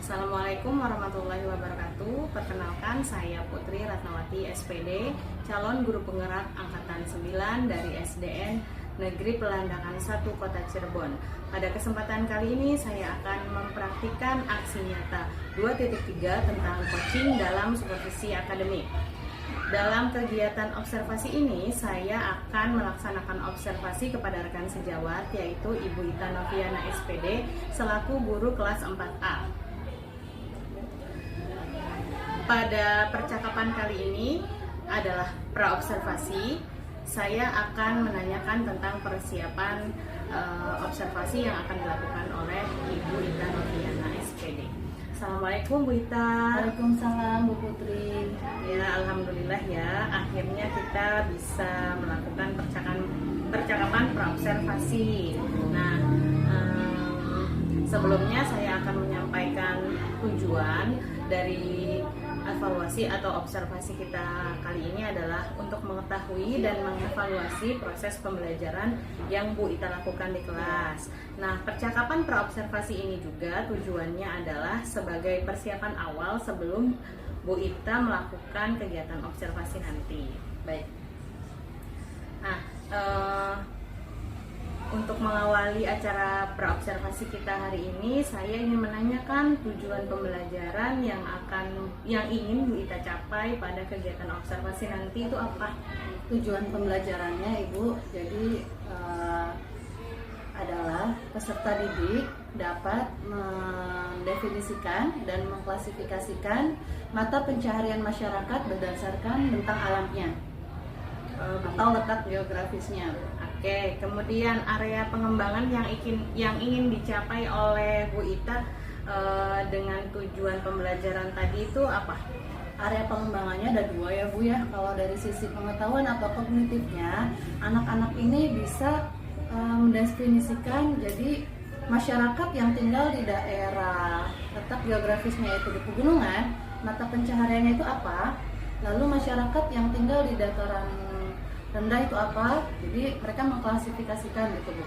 Assalamualaikum warahmatullahi wabarakatuh. Perkenalkan, saya Putri Ratnawati SPD, calon guru penggerak angkatan 9 dari SDN Negeri Pelandakan 1 Kota Cirebon. Pada kesempatan kali ini saya akan mempraktikkan aksi nyata 2.3 tentang coaching dalam supervisi akademik. Dalam kegiatan observasi ini, saya akan melaksanakan observasi kepada rekan sejawat, yaitu Ibu Ita Noviana SPD, selaku guru kelas 4A. Pada percakapan kali ini adalah pra-observasi. Saya akan menanyakan tentang persiapan observasi yang akan dilakukan oleh Ibu Ita Noviana SPD. Assalamualaikum Bu Ita. Waalaikumsalam Bu Putri. Ya, alhamdulillah ya, akhirnya kita bisa melakukan percakapan pra-observasi. Nah, sebelumnya saya akan menyampaikan tujuan dari evaluasi atau observasi kita kali ini adalah untuk mengetahui dan mengevaluasi proses pembelajaran yang Bu Ita lakukan di kelas. Nah, percakapan pra-observasi ini juga tujuannya adalah sebagai persiapan awal sebelum Bu Ita melakukan kegiatan observasi nanti. Baik. Nah, untuk mengawali acara pra-observasi kita hari ini, saya ingin menanyakan tujuan pembelajaran yang ingin Bu Ita capai pada kegiatan observasi nanti itu apa? Tujuan pembelajarannya Ibu, jadi adalah peserta didik dapat mendefinisikan dan mengklasifikasikan mata pencaharian masyarakat berdasarkan bentang alamnya atau letak geografisnya. Oke, kemudian area pengembangan yang ingin dicapai oleh Bu Ita dengan tujuan pembelajaran tadi itu apa? Area pengembangannya ada dua ya Bu ya. Kalau dari sisi pengetahuan atau kognitifnya, anak-anak ini bisa mendefinisikan jadi masyarakat yang tinggal di daerah letak geografisnya itu di pegunungan, mata pencahariannya itu apa? Lalu masyarakat yang tinggal di dataran rendah itu apa? Jadi mereka mengklasifikasikan gitu Bu.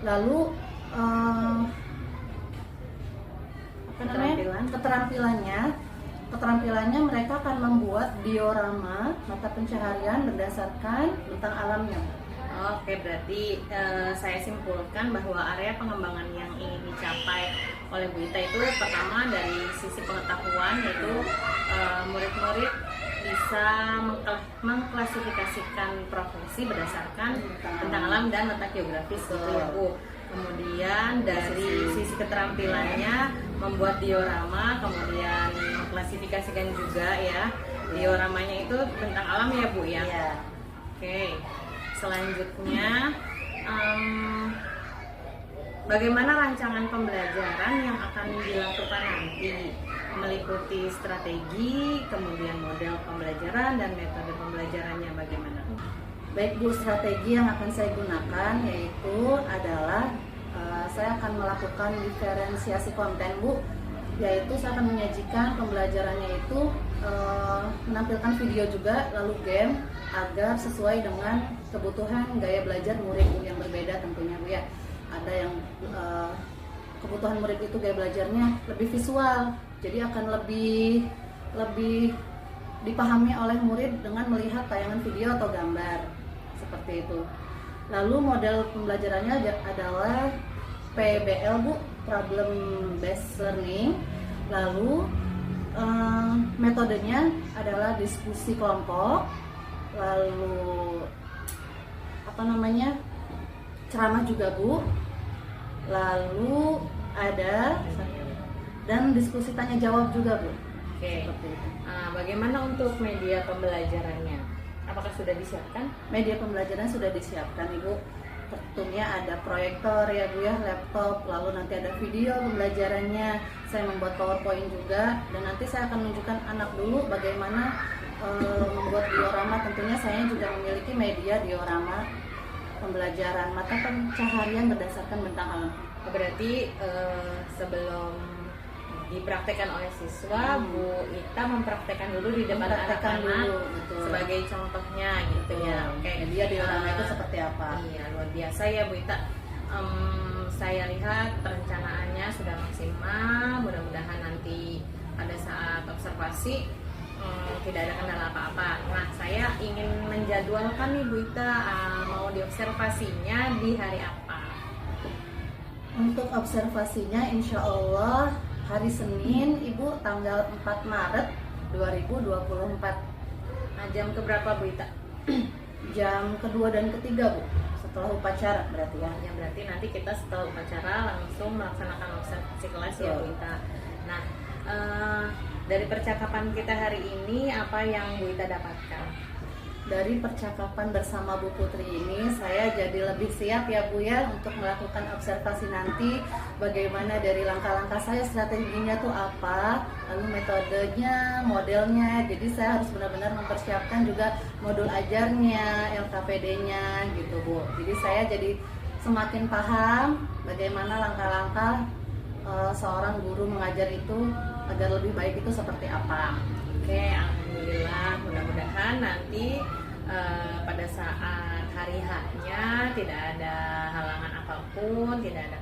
Lalu keterampilannya mereka akan membuat diorama mata pencaharian berdasarkan bentang alamnya. Oke, berarti saya simpulkan bahwa area pengembangan yang ingin dicapai oleh Bu Ita itu pertama dari sisi pengetahuan, yaitu murid-murid bisa mengklasifikasikan profesi berdasarkan bentang alam dan letak geografis gitu ya Bu. Kemudian dari sisi keterampilannya membuat diorama, kemudian mengklasifikasikan juga ya dioramanya itu bentang alam ya Bu ya. Iya. Oke. Selanjutnya bagaimana rancangan pembelajaran yang akan dilakukan nanti? Meliputi strategi, kemudian model pembelajaran dan metode pembelajarannya bagaimana? Baik Bu, strategi yang akan saya gunakan yaitu adalah saya akan melakukan diferensiasi konten Bu, yaitu saya akan menyajikan pembelajarannya itu menampilkan video juga lalu game agar sesuai dengan kebutuhan gaya belajar murid yang berbeda tentunya Bu ya. Ada yang kebutuhan murid itu gaya belajarnya lebih visual, jadi akan lebih dipahami oleh murid dengan melihat tayangan video atau gambar seperti itu. Lalu model pembelajarannya adalah PBL Bu, Problem Based Learning. Lalu metodenya adalah diskusi kelompok, lalu ceramah juga Bu, lalu ada dan diskusi tanya jawab juga Bu. Oke. Bagaimana untuk media pembelajarannya? Apakah sudah disiapkan? Media pembelajaran sudah disiapkan Ibu. Tentunya ada proyektor ya Bu ya, laptop, lalu nanti ada video pembelajarannya. Saya membuat PowerPoint juga, dan nanti saya akan menunjukkan anak dulu bagaimana membuat diorama. Tentunya saya juga memiliki media diorama pembelajaran mata pencaharian berdasarkan bentang alam. Berarti sebelum dipraktekkan oleh siswa, Bu Ita mempraktekkan dulu di depan anak-anak sebagai contohnya gitu ya. Oke, dia diorama itu seperti apa? Iya, luar biasa ya Bu Ita. Saya lihat perencanaannya sudah maksimal. Mudah-mudahan nanti pada saat observasi tidak ada kendala apa-apa. Nah, saya ingin menjadwalkan nih Bu Ita, mau diobservasinya di hari apa? Untuk observasinya insya Allah hari Senin Ibu tanggal 4 Maret 2024. Nah, jam keberapa Bu Ita? Jam kedua dan ketiga Bu, setelah upacara berarti ya. Ya, berarti nanti kita setelah upacara langsung melaksanakan observasi kelas ya Bu Ita. Nah, dari percakapan kita hari ini apa yang Bu Ita dapatkan? Dari percakapan bersama Bu Putri ini saya jadi lebih siap ya Bu ya untuk melakukan observasi nanti. Bagaimana dari langkah-langkah saya, strateginya tuh apa, lalu metodenya, modelnya. Jadi saya harus benar-benar mempersiapkan juga modul ajarnya, LKPD-nya gitu Bu. Jadi saya jadi semakin paham bagaimana langkah-langkah seorang guru mengajar itu agar lebih baik itu seperti apa. Oke, alhamdulillah. Mudah-mudahan nanti pada saat hari H-nya tidak ada halangan apapun, tidak ada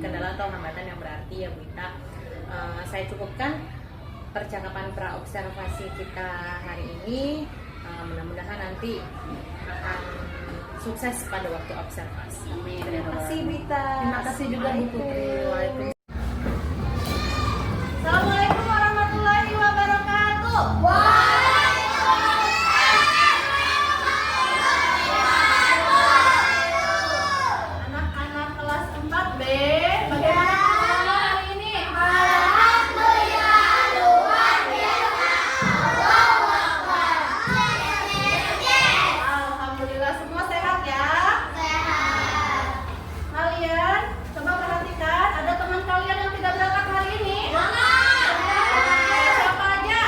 kendala atau hambatan yang berarti ya Bu Ita. Saya cukupkan percakapan pra-observasi kita hari ini. Mudah-mudahan nanti akan sukses pada waktu observasi. Amin. Terima kasih Bu Ita. Terima kasih juga Bu Putri. Waalaikumsalam. Assalamualaikum warahmatullahi wabarakatuh. Anak-anak kelas 4B, bagaimana perkembangan hari ini? Alhamdulillah, semua sehat ya? Kalian coba perhatikan, ada teman kalian yang tidak berangkat hari ini? Siapa aja?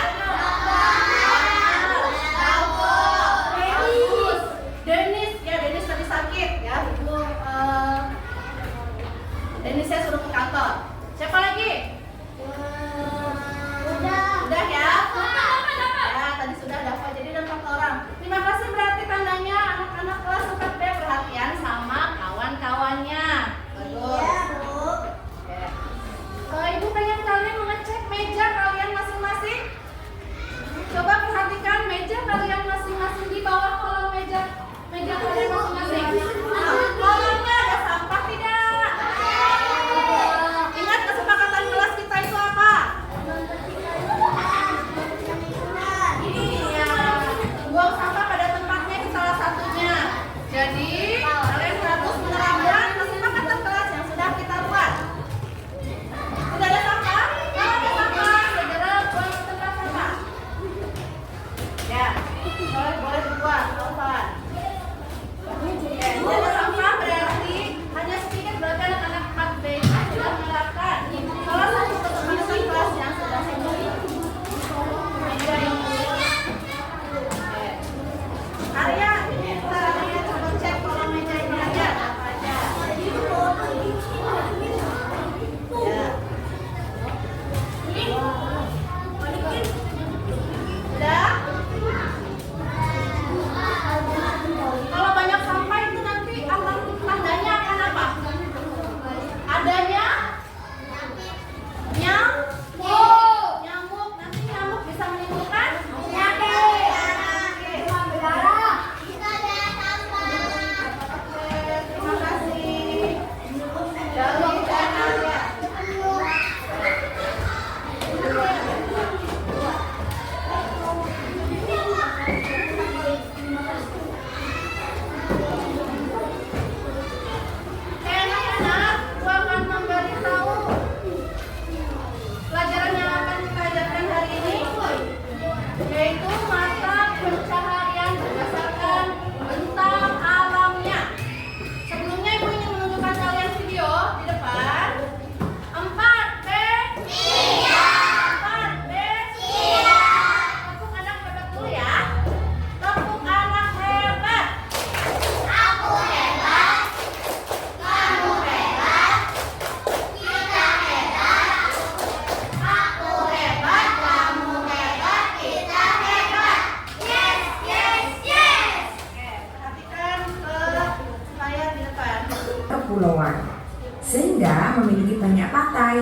memiliki banyak pantai.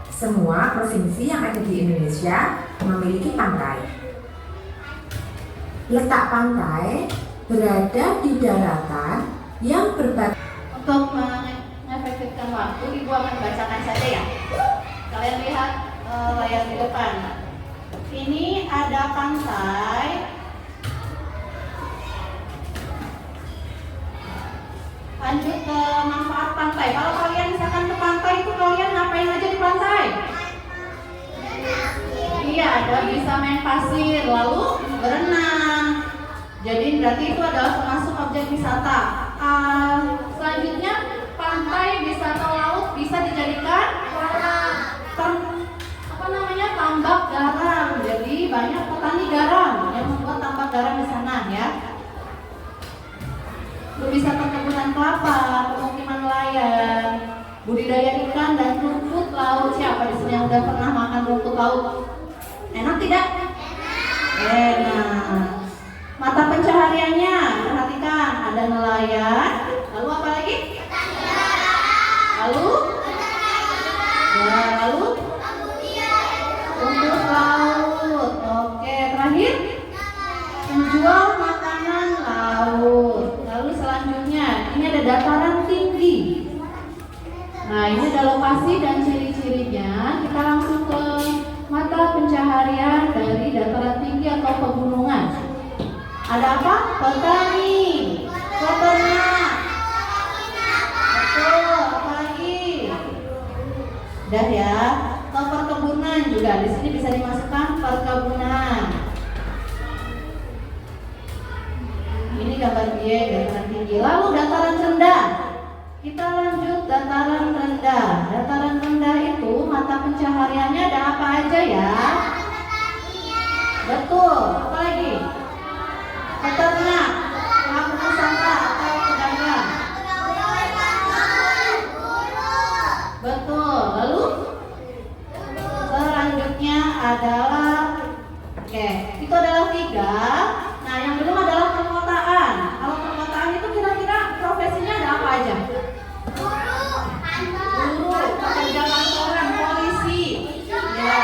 Semua provinsi yang ada di Indonesia memiliki pantai. Letak pantai berada di daratan yang berbatasan. Untuk mengefektifkan waktu, Ibu akan bacakan saja ya. Kalian lihat layar di depan. Ini ada pantai. Lanjut ke manfaat pantai. Kalau kalian misalkan ke pantai itu kalian ngapain aja di pantai? Iya, ada bisa main pasir, lalu berenang. Jadi berarti itu adalah termasuk objek wisata. Selanjutnya pantai wisata laut bisa dijadikan tambak garam. Jadi banyak petani garam yang membuat tambak garam di sana ya. Bisa perkebunan kelapa, pemukiman nelayan, budidaya ikan dan rumput laut. Siapa di sini yang udah pernah makan rumput laut? Enak tidak? Enak. Mata pencahariannya, perhatikan, ada nelayan. Lalu apa lagi? Lalu? Ya, lalu? Rumput laut. Oke, terakhir? Penjual makanan laut. Lalu selanjutnya, ini ada dataran tinggi. Nah, ini ada lokasi dan ciri-cirinya. Kita langsung ke mata pencaharian dari dataran tinggi atau pegunungan. Ada apa? Petani, peternak. Betul, apa lagi? Udah ya. Ke perkebunan juga. Di sini bisa dimasukkan perkebunan. Ini gambar dia dataran tinggi. Lalu dataran rendah. Kita lanjut dataran rendah. Dataran rendah itu mata pencahariannya ada apa aja ya? Betul. Apa lagi? Peternak, pelaku usaha atau pedagang. Betul. Lalu selanjutnya adalah itu adalah 3. Nah, yang belum adalah perkotaan. Kalau perkotaan itu kira-kira profesinya ada apa aja? Guru, pekerja kantoran, polisi, ya,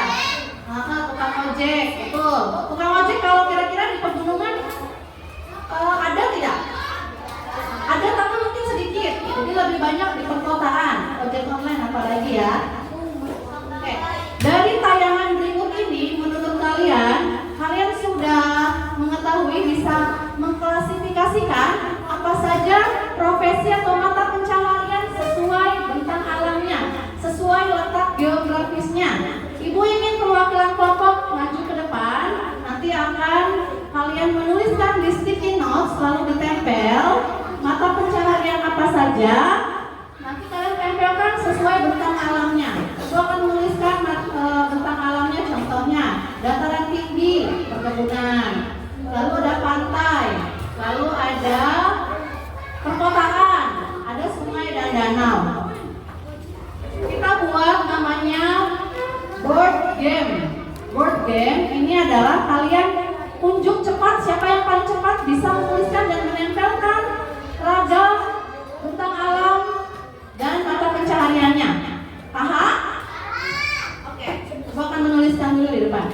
tukang ojek, betul. Tukang ojek kalau kira-kira di pegunungan ada tidak? Ada tapi mungkin sedikit. Jadi lebih banyak di perkotaan. Ojek online apalagi ya. Oke. Dari tayangan berikut ini, menurut kalian sudah mengetahui, bisa mengklasifikasikan apa saja profesi atau mata pencaharian sesuai bentang alamnya, sesuai letak geografisnya. Ibu ingin perwakilan kelompok maju ke depan. Nanti akan kalian menuliskan di sticky notes, lalu ditempel mata pencaharian apa saja. Nanti kalian tempelkan sesuai bentang alamnya. Ibu akan menuliskan bentang alamnya, contohnya dataran tinggi, perkebunan, lalu ada pantai, lalu ada perkotaan, ada sungai dan danau. Kita buat namanya board game. Board game ini adalah kalian unjuk cepat, siapa yang paling cepat bisa menuliskan dan menempelkan ragam bentang alam dan mata pencahariannya. Paham? Oke, coba akan menuliskan dulu di depan.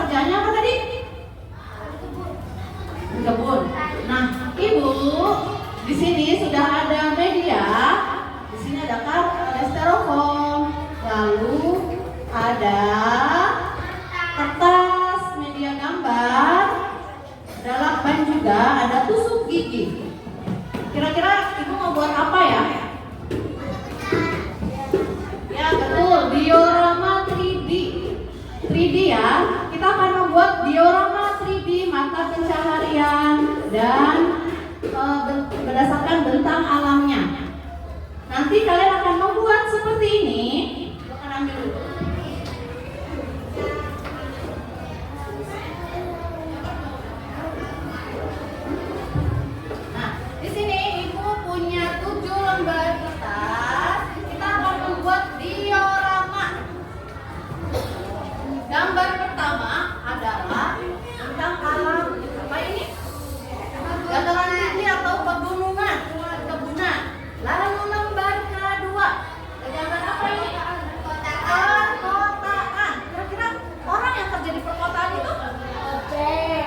kerjanya apa tadi? Di kebun. Nah, Ibu, di sini sudah ada media. Di sini ada styrofoam, lalu ada kertas, media gambar, ada lakban juga, ada tusuk gigi. Kira-kira Ibu mau buat apa ya? Ya betul, diorama 3D. 3D ya, kita akan membuat diorama 3D mata pencaharian dan berdasarkan bentang alamnya. Nanti kalian akan membuat seperti ini. Akan ambil dulu. Nah, di sini Ibu punya 7 lembar kertas. Kita akan membuat diorama. Gambar pertama adalah tentang alam. Apa ini? Dataran tinggi atau pegunungan, kebunan. Lalu lembar kedua, gambar apa ini? Perkotaan. Kira-kira orang yang kerja di perkotaan itu?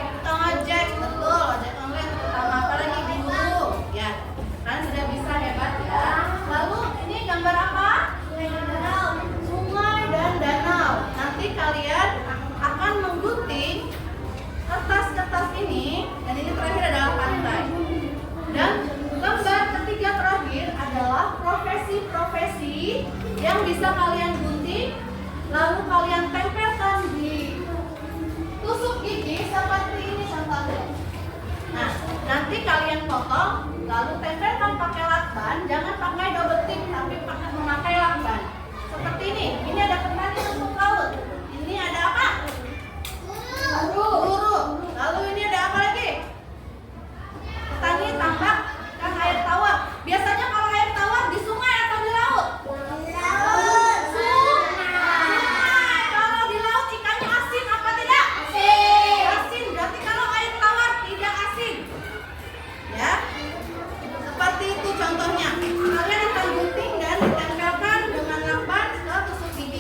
Tukang ojek, betul. Ojek online terutama, apalagi guru. Ya, kan sudah bisa, hebat ya. Lalu ini gambar apa? Sungai dan danau. Nanti kalian akan menggunting kertas-kertas ini, dan ini terakhir adalah pantai. Dan gambar ketiga terakhir adalah profesi-profesi yang bisa kalian gunting, lalu kalian tempelkan di tusuk gigi seperti ini contohnya. Nah, nanti kalian potong, lalu tempelkan pakai lakban, jangan pakai double tip, tapi memakai lakban. Seperti ini. Ini ada petani untuk laut. Ini ada apa? Guru. Lalu ini ada apa lagi? Petani tambak dan air tawar. Biasanya kalau air tawar di sungai atau di laut? Sungai. Kalau di laut ikannya asin apa tidak? Asin. Berarti kalau air tawar tidak asin. Ya. Seperti itu contohnya. Kalian akan gunting dan ditempelkan dengan lakban ke tusuk gigi.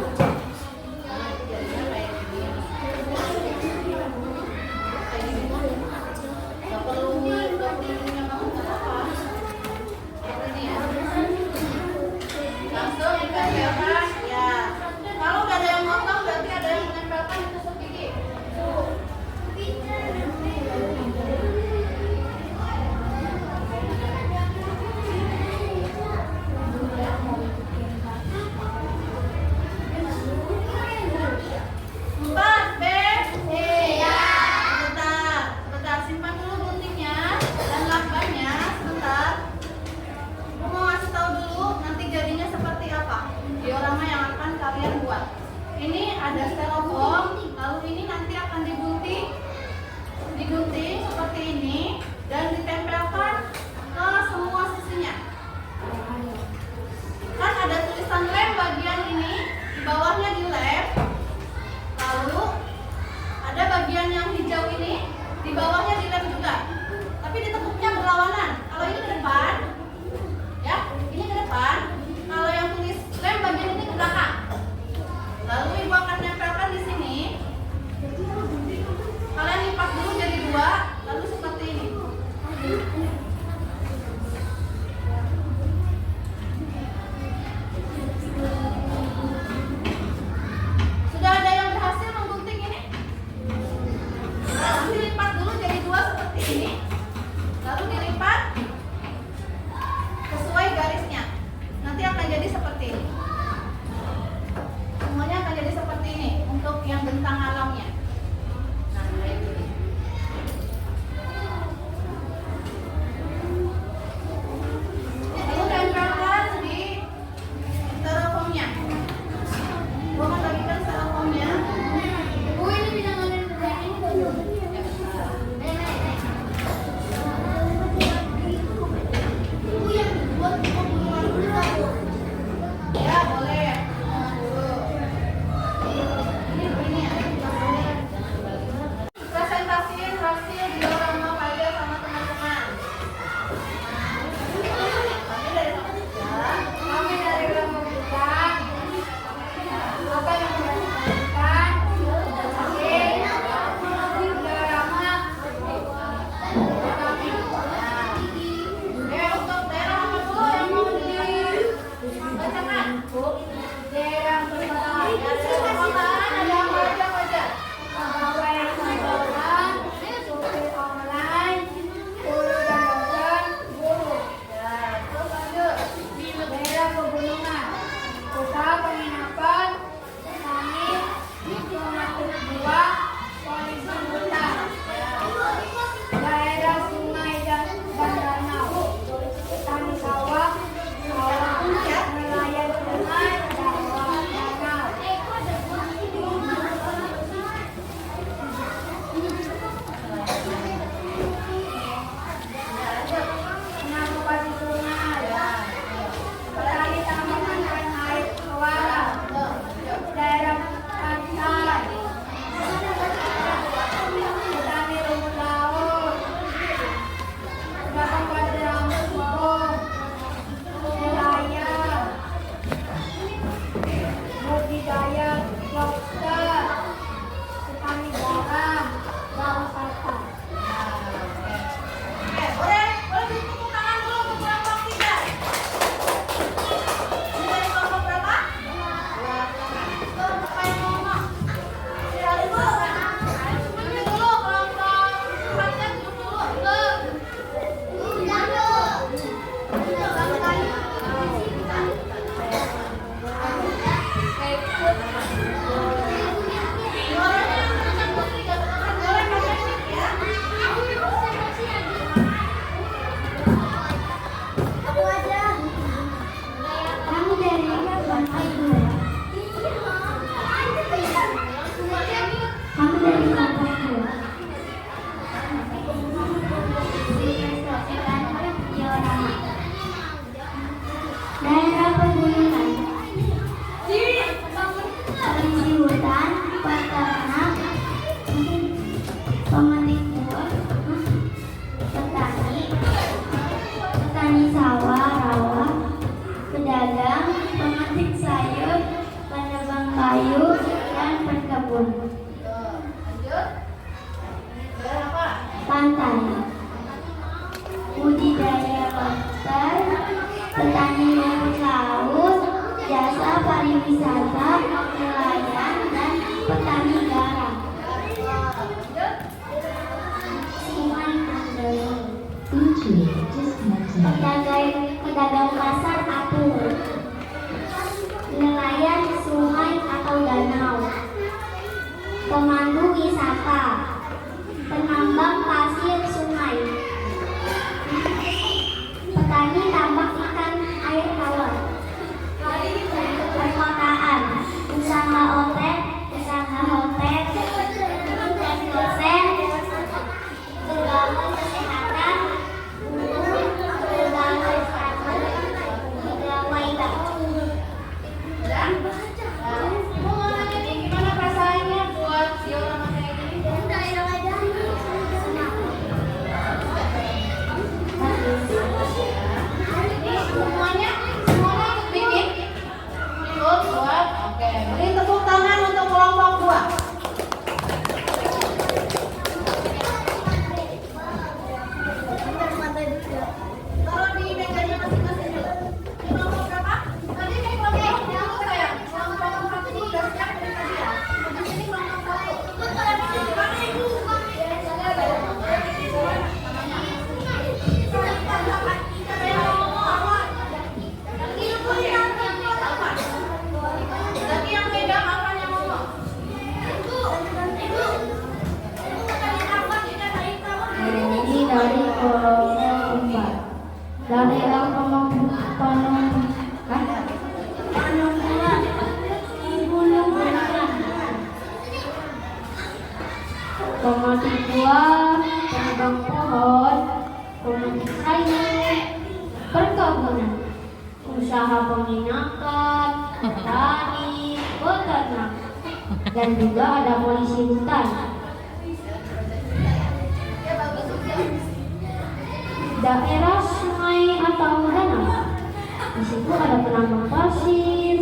Nanti jadinya kayak gini. Kayak gini kan? Nggak perlu punya kamu nggak apa-apa. Seperti ini ya. Langsung ditempelkan ya. Kalau nggak ada yang motong berarti ada yang menempelkan di tusuk gigi. Empat B. Iya. Sebentar, simpan dulu guntingnya dan lakbannya. Sebentar. Aku mau ngasih tahu dulu nanti jadinya seperti apa diorama yang akan kalian buat. Ini ada styrofoam, lalu ini nanti akan digunting seperti ini dan ditempelkan ke semua sisinya. Kan ada tulisan lem bagian ini, di bawahnya dilem. Lalu ada bagian yang hijau ini, di bawahnya dilem juga. Tapi ditekuknya berlawanan. Kalau ini ke depan, ya, ini ke depan. Kalau yang tulis lem bagian ini ke belakang. Lalu ibu akan nempelkan di sini. Kalian lipat dulu jadi dua, lalu seperti ini. kayu, dan berkebun. Pantai, budidaya lobster, petani rumput laut, jasa pariwisata, nelayan, dan petani garam. Sungai Mandalika, pedagang pasar apung, nelayan sungai atau danau, pemandu wisata, penambang pasir sungai, petani tambak ikan air tawar, perkotaan, usaha hotel, dan dosen, pegawai kesehatan, pegawai status, pegawai bank. Gimana perasaannya buat diolah kayak gini? Semuanya ikut bikin? Ikut buat? Oke, beri tepuk tangan untuk kelompok 2. Kalau di mejanya masing-masing dulu. Ini kelompok berapa? Tadi ini kelompok yang sayang. Kelompok 4 ini udah siap dari tadi ya. Di sini kelompok 1. Lagi yang pegang apa yang ngomong? Ini dari kelompok 4. Daerah penumpukan pemetik buah, penebang pohon, pemetik sayur, perkebunan, usaha penginapan, tani, peternak, dan juga ada polisi hutan. Daerah sungai atau danau, di situ ada penambang pasir,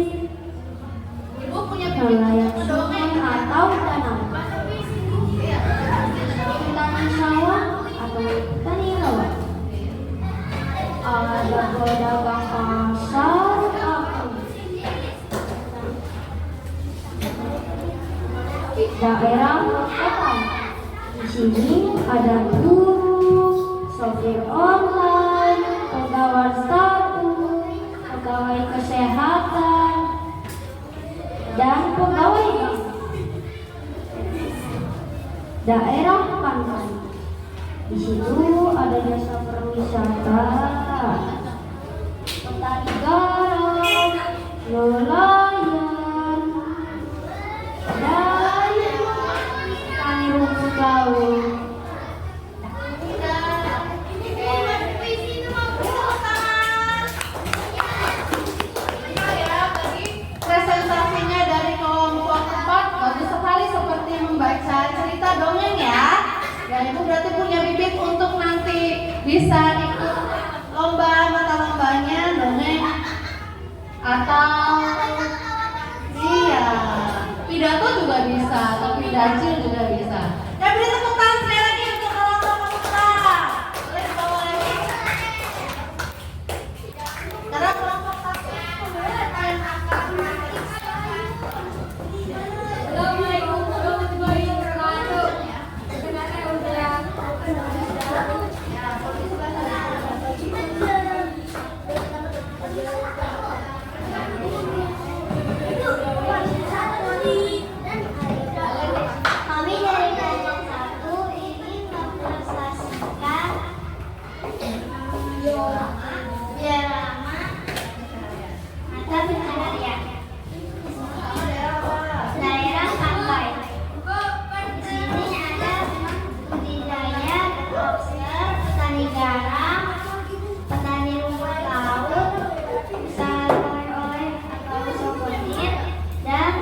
Ibu punya nelayan sungai atau danau, petani sawah atau petani rawa, ada pedagang pasar apung. Daerah kota, di sini ada guru, sopir online, pegawai status, pegawai kesehatan, dan pegawai bank. Daerah pantai, di situ ada jasa perwisata, petani garam, nelayan, dan petani rumput laut. Presentasinya dari kelompok 4 bagus sekali, seperti membaca cerita dongeng ya. Dan Ibu berarti punya bibit untuk nanti bisa ikut lomba, mata lombanya dongeng atau iya pidato juga bisa, atau pidacil juga bisa. Dan beri tepuk tangan sekali lagi untuk kelompok 4. Boleh dibawa lagi. Karena kelompok 1 yang akan Assalamualaikum warahmatullahi wabarakatuh. Sebenarnya udah Kami dari kelompok 1 ingin mempresentasikan diorama mata pencaharian. Daerah pantai. Di sini ada budidaya lobster, petani garam, petani rumput laut, usaha oleh-oleh atau souvenir, dan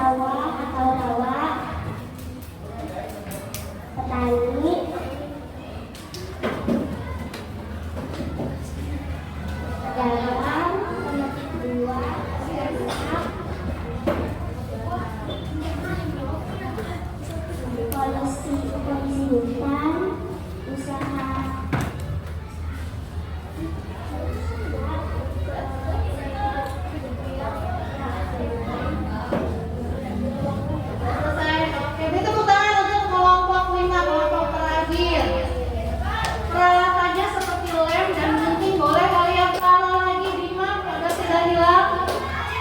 sawah atau rawa, petani, pedagang, pemetik buah, ternak, polisi hutan, usaha Selesai. Oke, ini tepuk tangan untuk kelompok 5, kelompok terakhir. Peralatannya seperti lem dan gunting boleh kalian taruh lagi di map agar tidak hilang.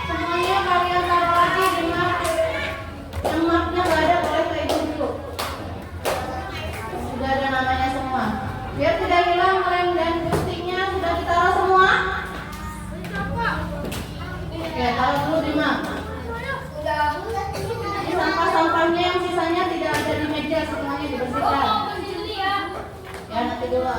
Semuanya kalian taruh lagi di map. Yang mapnya nggak ada boleh ke ibu dulu. Sudah ada namanya semua. Biar tidak hilang lem dan guntingnya sudah ditaruh semua. Oke, taruh dulu di map. Ini sampah-sampahnya yang sisanya tidak ada di meja, semuanya dibersihkan. Ya, nanti dulu.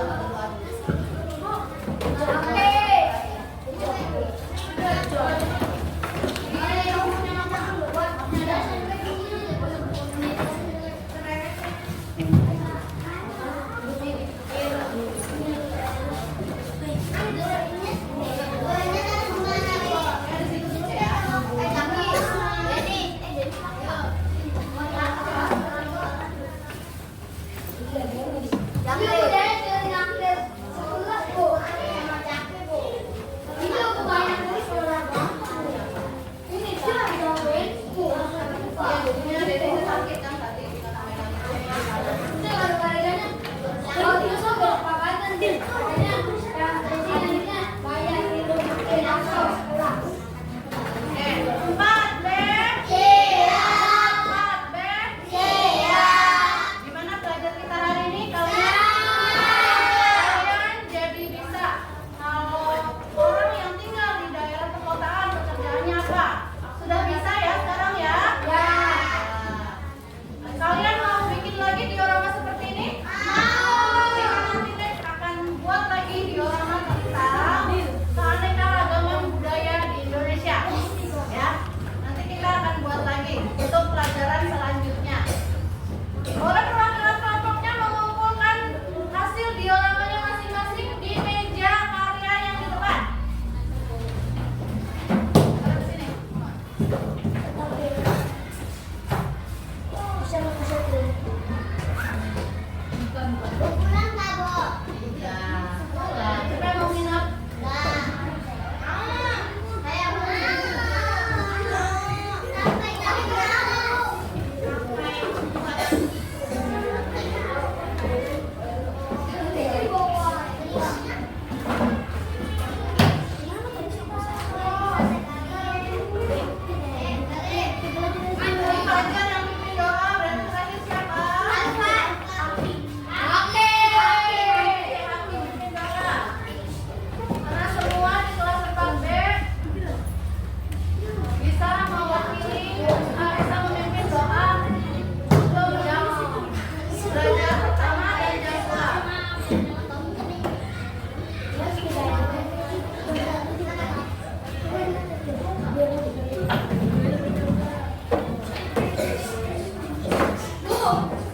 Gimana belajar kita hari ini? Kalian jadi bisa. Kalau orang yang tinggal di daerah perkotaan pekerjaannya apa? Sudah bisa ya sekarang ya? Kalian mau bikin lagi diorama seperti ini? Nanti next akan buat lagi diorama tentang keanekaragaman budaya di Indonesia. Ya, nanti kita akan buat lagi untuk pelajaran selanjutnya. Boleh perwakilan kelompoknya mengumpulkan hasil dioramanya masing-masing di meja karya yang di depan. Taruh di sini. Siapa yang mau minum? Pelajar yang pimpin doa berarti terakhir siapa? Hakim pimpin doa. Karena semua di kelas 4B bisa mewakili, bisa memimpin doa untuk jam belajar pertama dan jam kedua.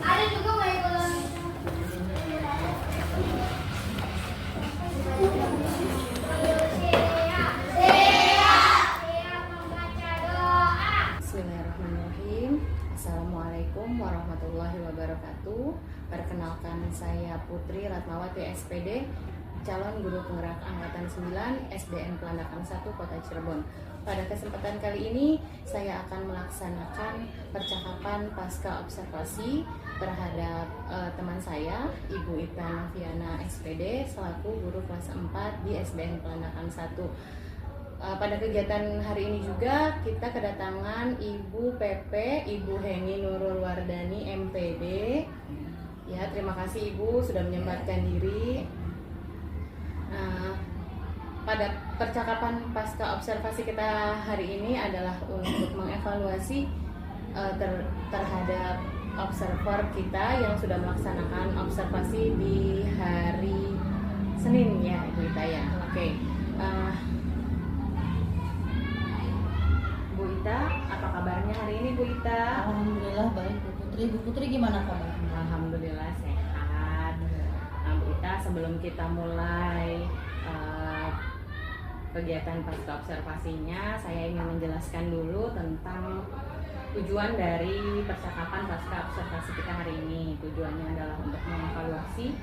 Ada juga mau ikutan. Bismillahirrahmanirrahim. Assalamualaikum warahmatullahi wabarakatuh. Perkenalkan, saya Putri Ratnawati SPD, calon guru penggerak angkatan 9 SDN Pelandakan 1 Kota Cirebon. Pada kesempatan kali ini saya akan melaksanakan percakapan pasca observasi terhadap teman saya, Ibu Ita Noviana SPD, selaku guru kelas 4 di SDN Pelandakan 1. Pada kegiatan hari ini juga kita kedatangan Ibu PP, Ibu Heni Nurul Wardani MPD. Ya, terima kasih Ibu sudah menyempatkan diri. Pada percakapan pasca observasi kita hari ini adalah untuk mengevaluasi terhadap observer kita yang sudah melaksanakan observasi di hari Senin ya Ibu Ita ya. Oke. Bu Ita, apa kabarnya kabarnya hari ini Bu Ita? Alhamdulillah baik Bu Putri. Bu Putri gimana kabarnya? Alhamdulillah sehat. Nah, Bu Ita, sebelum kita mulai kegiatan pasca observasinya, saya ingin menjelaskan dulu tentang tujuan dari percakapan pasca observasi kita hari ini. Tujuannya adalah untuk mengevaluasi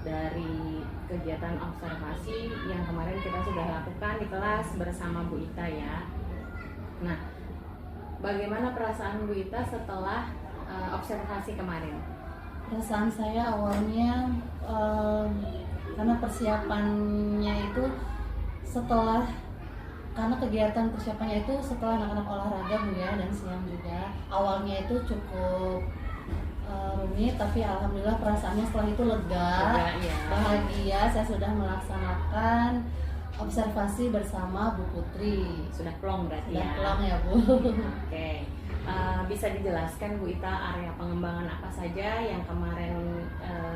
dari kegiatan observasi yang kemarin kita sudah lakukan di kelas bersama Bu Ita ya. Nah, bagaimana perasaan Bu Ita setelah observasi kemarin? Perasaan saya awalnya karena persiapannya itu karena kegiatan persiapannya itu setelah anak-anak olahraga Bu ya, dan siang juga. Awalnya itu cukup rumit, tapi alhamdulillah perasaannya setelah itu lega, Ya. bahagia. Saya sudah melaksanakan observasi bersama Bu Putri. Sudah plong berarti Sudah ya? pulang ya Bu. Oke. Bisa dijelaskan Bu Ita area pengembangan apa saja yang kemarin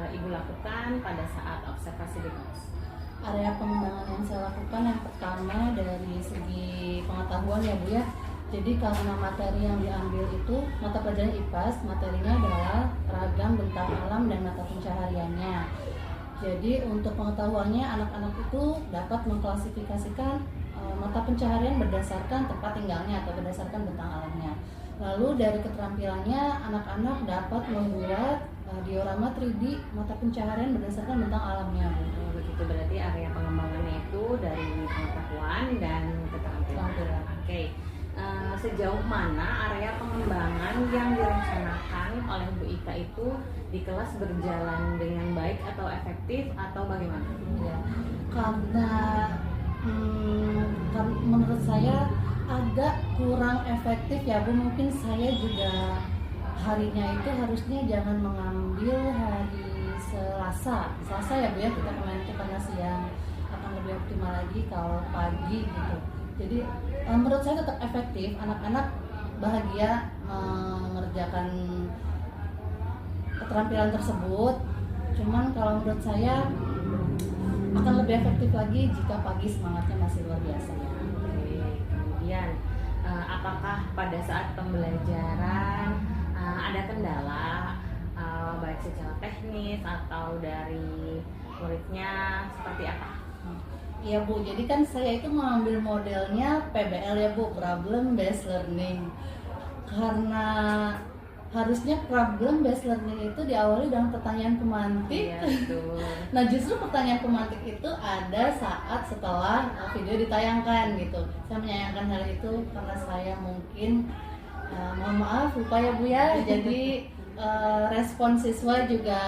Ibu lakukan pada saat observasi di kelas? Area pengembangan yang saya lakukan yang pertama dari segi pengetahuan ya Bu ya. Jadi karena materi yang diambil itu mata pelajaran IPAS, materinya adalah ragam bentang alam dan mata pencahariannya. Jadi untuk pengetahuannya anak-anak itu dapat mengklasifikasikan mata pencaharian berdasarkan tempat tinggalnya atau berdasarkan bentang alamnya. Lalu dari keterampilannya anak-anak dapat membuat diorama 3D mata pencaharian berdasarkan bentang alamnya. Begitu, berarti area pengembangannya itu dari pengetahuan dan keterampilan. Oke. Sejauh mana area pengembangan yang direncanakan oleh Bu Ita itu di kelas berjalan dengan baik atau efektif atau bagaimana? Ya, karena menurut saya agak kurang efektif ya Bu. Mungkin saya juga harinya itu harusnya jangan mengambil hari Selasa ya Bu ya, kita kemarin itu karena siang, akan lebih optimal lagi kalau pagi gitu. Jadi menurut saya tetap efektif, anak-anak bahagia mengerjakan keterampilan tersebut. Cuman kalau menurut saya akan lebih efektif lagi jika pagi semangatnya masih luar biasa. Oke. Kemudian apakah pada saat pembelajaran ada kendala baik secara teknis atau dari muridnya, seperti apa? Iya Bu, jadi kan saya itu mengambil modelnya PBL ya Bu, Problem Based Learning. Karena harusnya Problem Based Learning itu diawali dengan pertanyaan pemantik. Iya, betul. Nah justru pertanyaan pemantik itu ada saat setelah video ditayangkan gitu. Saya menyayangkan hal itu karena saya mungkin mohon maaf lupa ya Bu ya. Jadi respon siswa juga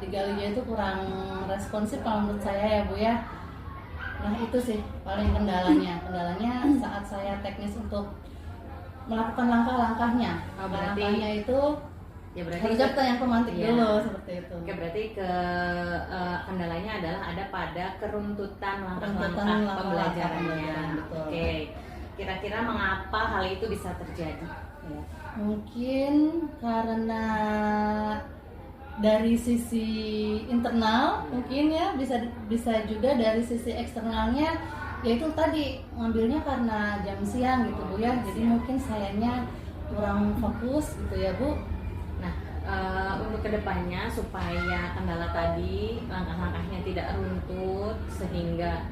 di Galinya itu kurang responsif kalau menurut saya ya Bu ya. Nah itu sih paling kendalanya saat saya teknis untuk melakukan langkah-langkahnya. Langkah-langkahnya itu ya berarti harusnya pertanyaan pemantik iya. dulu seperti itu. Oke, berarti kendalanya adalah ada pada keruntutan langkah-langkah langkah-langkah pembelajarannya. pembelajaran, betul. Oke, kira-kira mengapa hal itu bisa terjadi? Ya. Mungkin karena dari sisi internal mungkin ya, bisa juga dari sisi eksternalnya, yaitu tadi ngambilnya karena jam siang gitu Bu ya. Jadi mungkin sayanya kurang fokus gitu ya Bu. Nah, untuk kedepannya supaya kendala tadi langkah-langkahnya tidak runtut sehingga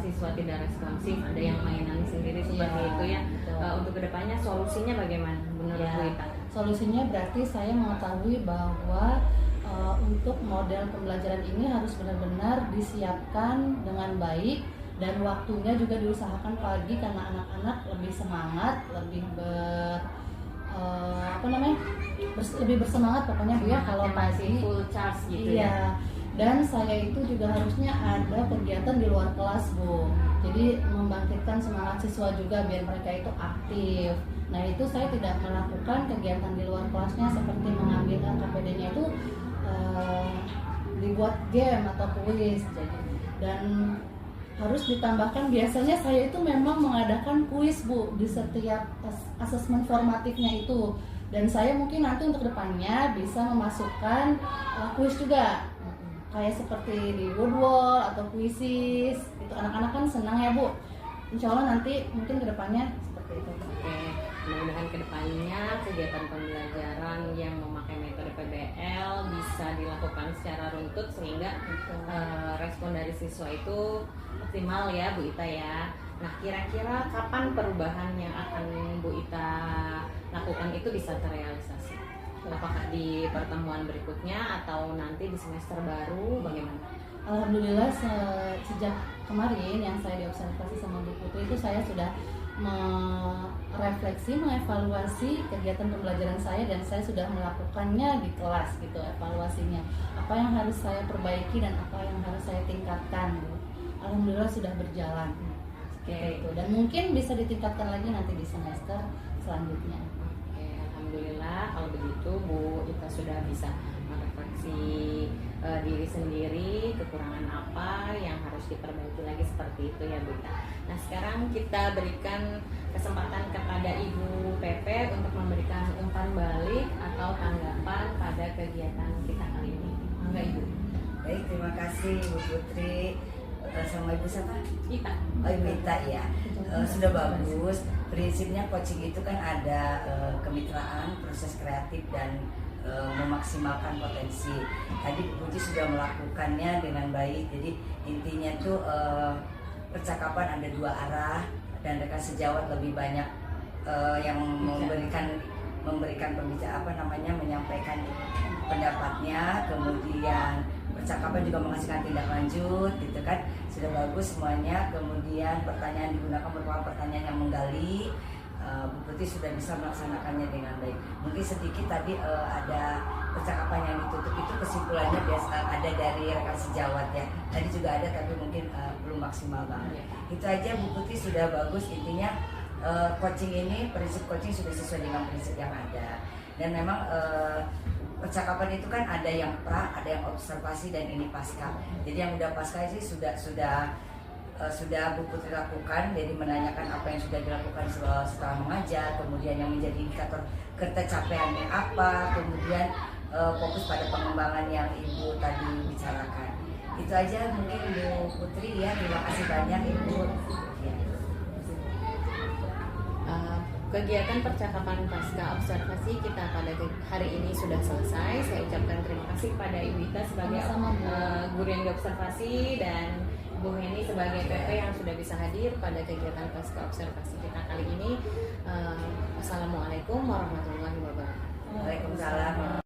siswa tidak responsif, ada yang mainan sendiri seperti Ya, itu ya. betul. Untuk kedepannya solusinya bagaimana menurut Ya, Bu Ita? solusinya berarti saya mengetahui bahwa untuk model pembelajaran ini harus benar-benar disiapkan dengan baik dan waktunya juga diusahakan pagi karena anak-anak lebih semangat, lebih lebih bersemangat pokoknya Bu ya kalau masih pagi. full charge gitu ya. Iya. Dan saya itu juga harusnya ada kegiatan di luar kelas Bu. Jadi membangkitkan semangat siswa juga biar mereka itu aktif. Nah itu saya tidak melakukan kegiatan di luar kelasnya seperti mengambil KPD-nya itu dibuat game atau kuis. Dan harus ditambahkan biasanya saya itu memang mengadakan kuis Bu di setiap asesmen formatifnya itu. Dan saya mungkin nanti untuk kedepannya bisa memasukkan kuis juga. Kayak seperti di Woodwall atau Quizzes, itu anak-anak kan senang ya Bu. Insya Allah nanti mungkin kedepannya seperti itu. Oke, mudah-mudahan kedepannya kegiatan pembelajaran yang memakai metode PBL bisa dilakukan secara runtut sehingga respon dari siswa itu optimal ya Bu Ita ya. Nah, kira-kira kapan perubahan yang akan Bu Ita lakukan itu bisa terrealisasi? Apakah di pertemuan berikutnya atau nanti di semester baru, bagaimana? Alhamdulillah sejak kemarin yang saya diobservasi sama Bu Putri itu saya sudah merefleksi, mengevaluasi kegiatan pembelajaran saya dan saya sudah melakukannya di kelas gitu evaluasinya. Apa yang harus saya perbaiki dan apa yang harus saya tingkatkan. Alhamdulillah sudah berjalan. Gitu. Dan mungkin bisa ditingkatkan lagi nanti di semester selanjutnya. Alhamdulillah kalau begitu Bu Ita sudah bisa merefleksi diri sendiri, kekurangan apa yang harus diperbaiki lagi seperti itu ya Bu Ita. Nah, sekarang kita berikan kesempatan kepada Ibu Pepe untuk memberikan umpan balik atau tanggapan pada kegiatan kita kali ini. Enggak Ibu? Baik, terima kasih Bu Putri. Sama Ibu siapa? Ita. Oh, Ibu Ita ya. Sudah bagus. Prinsipnya coaching itu kan ada kemitraan, proses kreatif dan memaksimalkan potensi. Tadi Bu Putri sudah melakukannya dengan baik. Jadi intinya tuh percakapan ada dua arah dan rekan sejawat lebih banyak yang memberikan pembicara menyampaikan pendapatnya, kemudian percakapan juga menghasilkan tindak lanjut gitu kan, sudah bagus semuanya. Kemudian pertanyaan digunakan merupakan pertanyaan yang menggali. Bu Putri sudah bisa melaksanakannya dengan baik. Mungkin sedikit tadi ada percakapan yang ditutup itu kesimpulannya biasa ada dari rekan sejawat ya. Tadi juga ada tapi mungkin belum maksimal banget. Itu aja Bu Putri sudah bagus. Intinya coaching ini, prinsip coaching sudah sesuai dengan prinsip yang ada. Dan memang percakapan itu kan ada yang pra, ada yang observasi dan ini pasca. Jadi yang udah pasca sih sudah Bu Putri lakukan, jadi menanyakan apa yang sudah dilakukan setelah mengajar, kemudian yang menjadi indikator ketercapaiannya apa, kemudian fokus pada pengembangan yang Ibu tadi bicarakan. Itu aja mungkin Bu Putri ya, terima kasih banyak Ibu. Ya. Kegiatan percakapan pasca observasi kita pada hari ini sudah selesai. Saya ucapkan terima kasih kepada Ibu Ita sebagai guru yang diobservasi dan Bu Heni sebagai PP yang sudah bisa hadir pada kegiatan pasca observasi kita kali ini. Assalamualaikum warahmatullahi wabarakatuh. Waalaikumsalam.